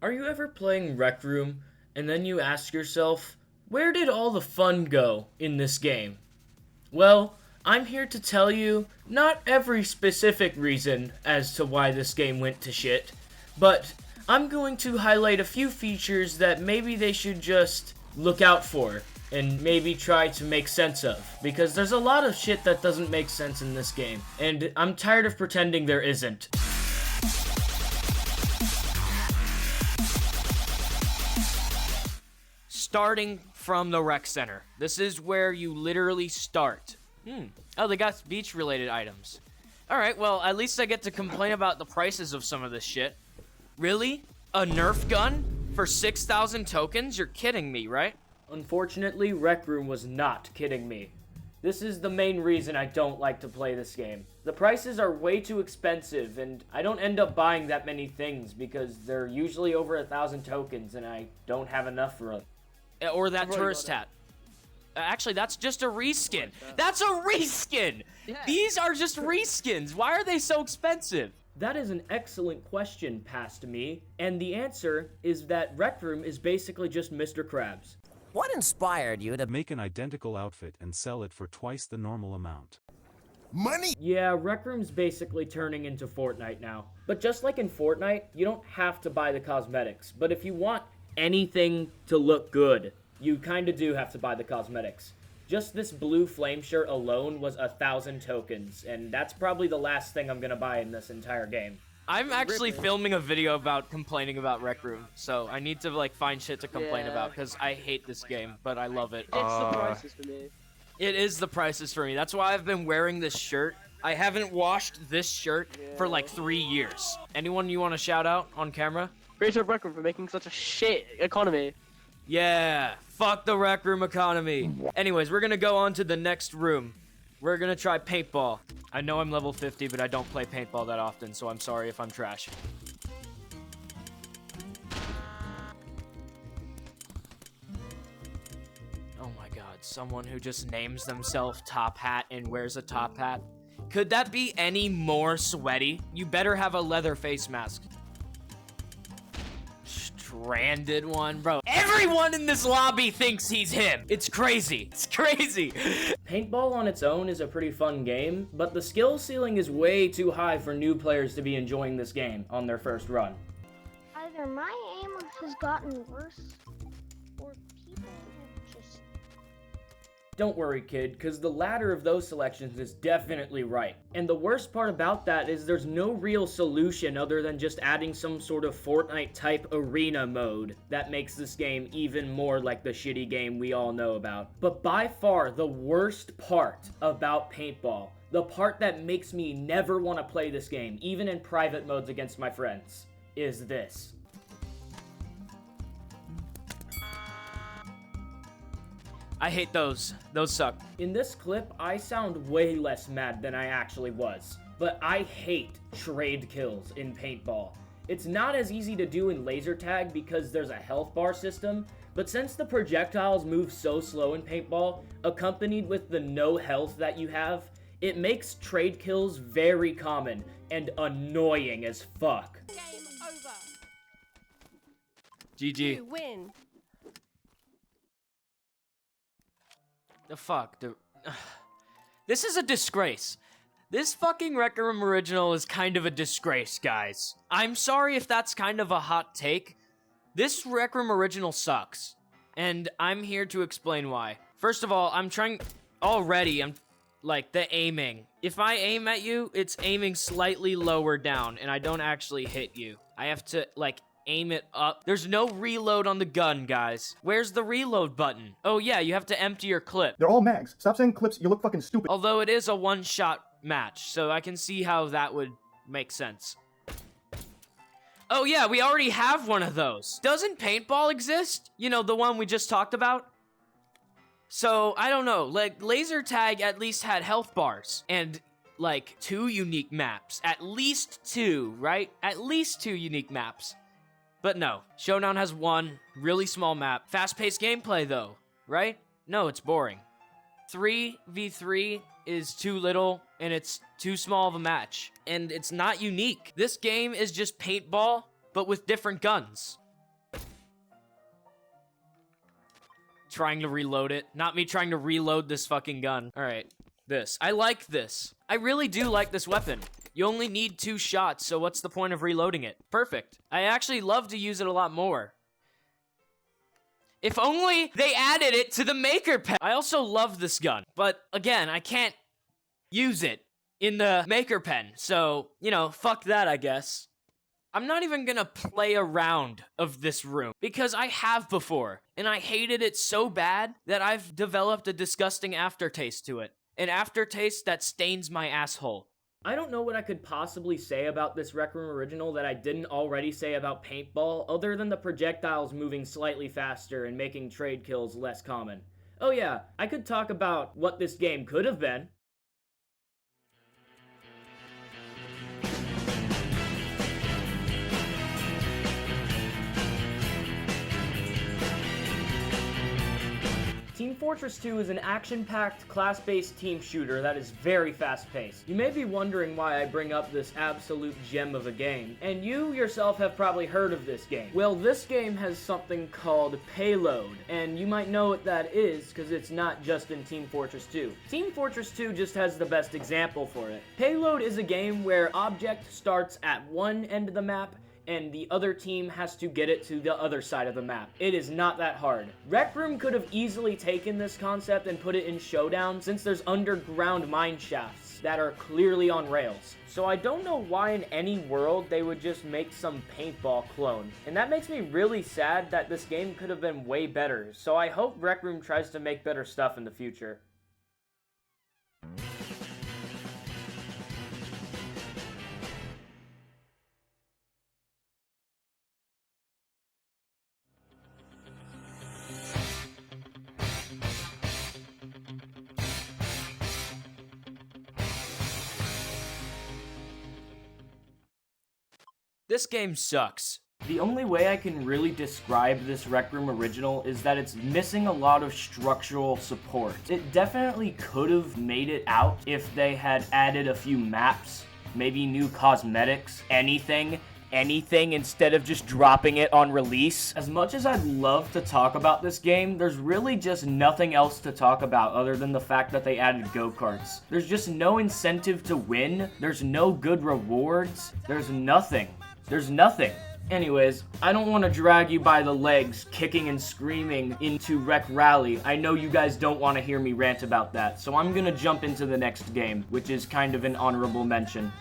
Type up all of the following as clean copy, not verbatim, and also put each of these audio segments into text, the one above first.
Are you ever playing Rec Room and then you ask yourself, where did all the fun go in this game? Well, I'm here to tell you not every specific reason as to why this game went to shit, but I'm going to highlight a few features that maybe they should just look out for and maybe try to make sense of, because there's a lot of shit that doesn't make sense in this game, and I'm tired of pretending there isn't. Starting from the rec center. This is where you literally start. Oh, they got beach-related items. Alright, well, at least I get to complain about the prices of some of this shit. Really? A Nerf gun? For 6,000 tokens? You're kidding me, right? Unfortunately, Rec Room was not kidding me. This is the main reason I don't like to play this game. The prices are way too expensive, and I don't end up buying that many things because they're usually over 1,000 tokens, and I don't have enough for them. Or that tourist hat. Actually, that's just a reskin. That's a reskin! Yeah. These are just reskins. Why are they so expensive? That is an excellent question passed to me, and the answer is that Rec Room is basically just Mr. Krabs. What inspired you to make an identical outfit and sell it for twice the normal amount? Money! Yeah, Rec Room's basically turning into Fortnite now. But just like in Fortnite, you don't have to buy the cosmetics. But if you want anything to look good, you kinda do have to buy the cosmetics. Just this blue flame shirt alone was 1,000 tokens, and that's probably the last thing I'm gonna buy in this entire game. I'm actually filming a video about complaining about Rec Room, so I need to like find shit to complain about, because I hate this game, but I love it. It's the prices for me. It is the prices for me. That's why I've been wearing this shirt. I haven't washed this shirt for like 3 years. Anyone you want to shout out on camera? Great job, Rec Room, for making such a shit economy. Yeah, fuck the Rec Room economy. Anyways, we're gonna go on to the next room. We're gonna try paintball. I know I'm level 50, but I don't play paintball that often, so I'm sorry if I'm trash. Oh my god, someone who just names themselves Top Hat and wears a top hat. Could that be any more sweaty? You better have a leather face mask. Stranded one, bro. Everyone in this lobby thinks he's him. It's crazy. It's crazy. Paintball on its own is a pretty fun game, but the skill ceiling is way too high for new players to be enjoying this game on their first run. Either my aim has gotten worse, or people have just... Don't worry, kid, because the latter of those selections is definitely right. And the worst part about that is there's no real solution other than just adding some sort of Fortnite-type arena mode that makes this game even more like the shitty game we all know about. But by far, the worst part about paintball, the part that makes me never want to play this game, even in private modes against my friends, is this. I hate those. Those suck. In this clip, I sound way less mad than I actually was. But I hate trade kills in paintball. It's not as easy to do in laser tag because there's a health bar system, but since the projectiles move so slow in paintball, accompanied with the no health that you have, it makes trade kills very common and annoying as fuck. Game over. GG. You win. The fuck, this is a disgrace. This fucking Rec Room original is kind of a disgrace, guys. I'm sorry if that's kind of a hot take. This Rec Room original sucks, and I'm here to explain why. First of all, I'm like, the aiming. If I aim at you, it's aiming slightly lower down, and I don't actually hit you. I have to, like, aim it up. There's no reload on the gun, guys. Where's the reload button? Oh yeah, you have to empty your clip. They're all mags. Stop saying clips, you look fucking stupid. Although it is a one-shot match, so I can see how that would make sense. Oh yeah, we already have one of those. Doesn't paintball exist? You know, the one we just talked about? So, I don't know, like, laser tag at least had health bars, and, like, 2 unique maps. At least 2, right? At least 2 unique maps. But no, Showdown has 1 really small map. Fast-paced gameplay, though, right? No, it's boring. 3v3 is too little, and it's too small of a match. And it's not unique. This game is just paintball, but with different guns. trying to reload it. Not me trying to reload this fucking gun. All right, this. I like this. I really do like this weapon. You only need 2 shots, so what's the point of reloading it? Perfect. I actually love to use it a lot more. If only they added it to the maker pen. I also love this gun, but again, I can't use it in the maker pen, so, you know, fuck that, I guess. I'm not even gonna play a round of this room, because I have before, and I hated it so bad that I've developed a disgusting aftertaste to it. An aftertaste that stains my asshole. I don't know what I could possibly say about this Rec Room Original that I didn't already say about Paintball, other than the projectiles moving slightly faster and making trade kills less common. Oh yeah, I could talk about what this game could have been. Team Fortress 2 is an action-packed, class-based team shooter that is very fast-paced. You may be wondering why I bring up this absolute gem of a game, and you yourself have probably heard of this game. Well, this game has something called payload, and you might know what that is because it's not just in Team Fortress 2. Team Fortress 2 just has the best example for it. Payload is a game where object starts at one end of the map and the other team has to get it to the other side of the map. It is not that hard. Rec Room could have easily taken this concept and put it in Showdown, since there's underground mine shafts that are clearly on rails. So I don't know why in any world they would just make some paintball clone. And that makes me really sad that this game could have been way better, so I hope Rec Room tries to make better stuff in the future. This game sucks. The only way I can really describe this Rec Room Original is that it's missing a lot of structural support. It definitely could have made it out if they had added a few maps, maybe new cosmetics, anything instead of just dropping it on release. As much as I'd love to talk about this game, there's really just nothing else to talk about other than the fact that they added go-karts. There's just no incentive to win, there's no good rewards, there's nothing. There's nothing. Anyways, I don't want to drag you by the legs, kicking and screaming into Rec Rally. I know you guys don't want to hear me rant about that, so I'm gonna jump into the next game, which is kind of an honorable mention.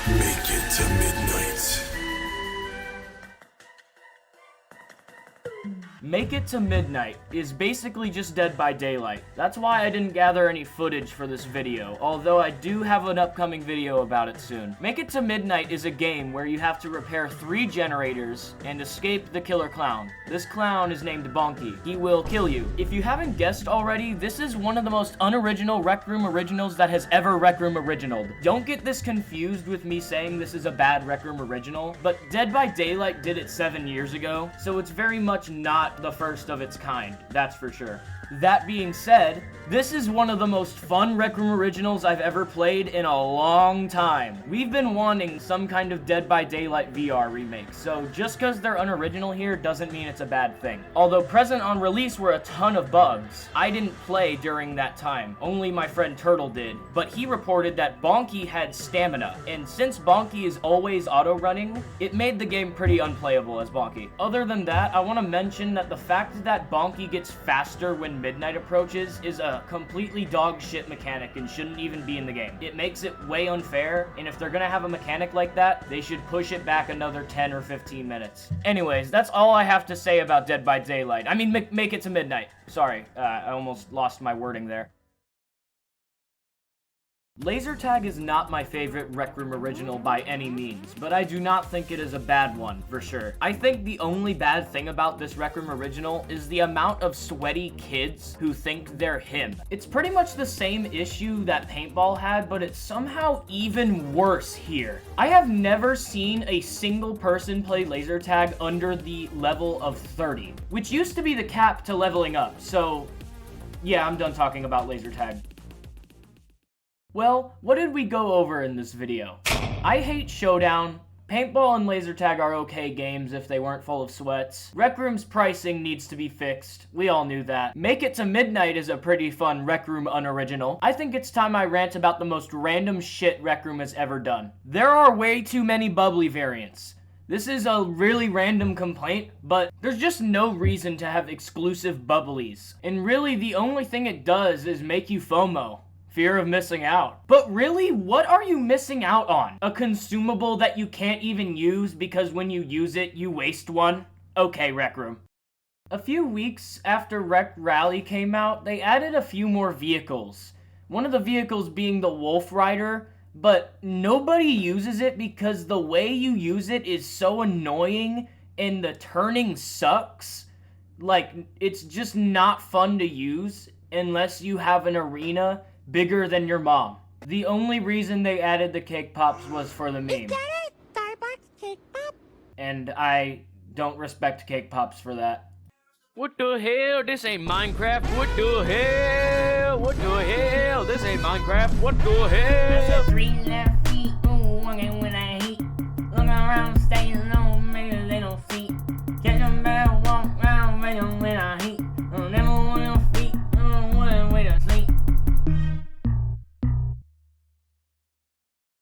Make it to midnight. Make It to Midnight is basically just Dead by Daylight. That's why I didn't gather any footage for this video, although I do have an upcoming video about it soon. Make It to Midnight is a game where you have to repair 3 generators and escape the killer clown. This clown is named Bonky. He will kill you. If you haven't guessed already, this is one of the most unoriginal Rec Room Originals that has ever Rec Room Originaled. Don't get this confused with me saying this is a bad Rec Room Original, but Dead by Daylight did it 7 years ago, so it's very much not the first of its kind, that's for sure. That being said, this is one of the most fun Rec Room Originals I've ever played in a long time. We've been wanting some kind of Dead by Daylight VR remake, so just because they're unoriginal here doesn't mean it's a bad thing. Although present on release were a ton of bugs, I didn't play during that time, only my friend Turtle did, but he reported that Bonky had stamina, and since Bonky is always auto-running, it made the game pretty unplayable as Bonky. Other than that, I want to mention that the fact that Bonky gets faster when midnight approaches is a completely dog shit mechanic and shouldn't even be in the game. It makes it way unfair, and if they're gonna have a mechanic like that, they should push it back another 10 or 15 minutes. Anyways, that's all I have to say about Dead by Daylight. I mean, Make It to Midnight. Sorry, I almost lost my wording there. Laser tag is not my favorite Rec Room Original by any means, but I do not think it is a bad one, for sure. I think the only bad thing about this Rec Room Original is the amount of sweaty kids who think they're him. It's pretty much the same issue that Paintball had, but it's somehow even worse here. I have never seen a single person play laser tag under the level of 30, which used to be the cap to leveling up, so Yeah, I'm done talking about laser tag. Well, what did we go over in this video? I hate Showdown. Paintball and laser tag are okay games if they weren't full of sweats. Rec Room's pricing needs to be fixed. We all knew that. Make It to Midnight is a pretty fun Rec Room unoriginal. I think it's time I rant about the most random shit Rec Room has ever done. There are way too many bubbly variants. This is a really random complaint, but there's just no reason to have exclusive bubblies. And really, the only thing it does is make you FOMO. Fear of missing out. But really, what are you missing out on? A consumable that you can't even use because when you use it, you waste one? Okay, Rec Room. A few weeks after Rec Rally came out, they added a few more vehicles. One of the vehicles being the Wolf Rider, but nobody uses it because the way you use it is so annoying and the turning sucks. Like, it's just not fun to use unless you have an arena bigger than your mom. The only reason they added the cake pops was for the meme. Is that a Starbucks cake pop? And I don't respect cake pops for that. What the hell? This ain't Minecraft. What the hell? What the hell? This ain't Minecraft. What the hell? 3 left feet, ooh, walking with a heat. Look around, staying on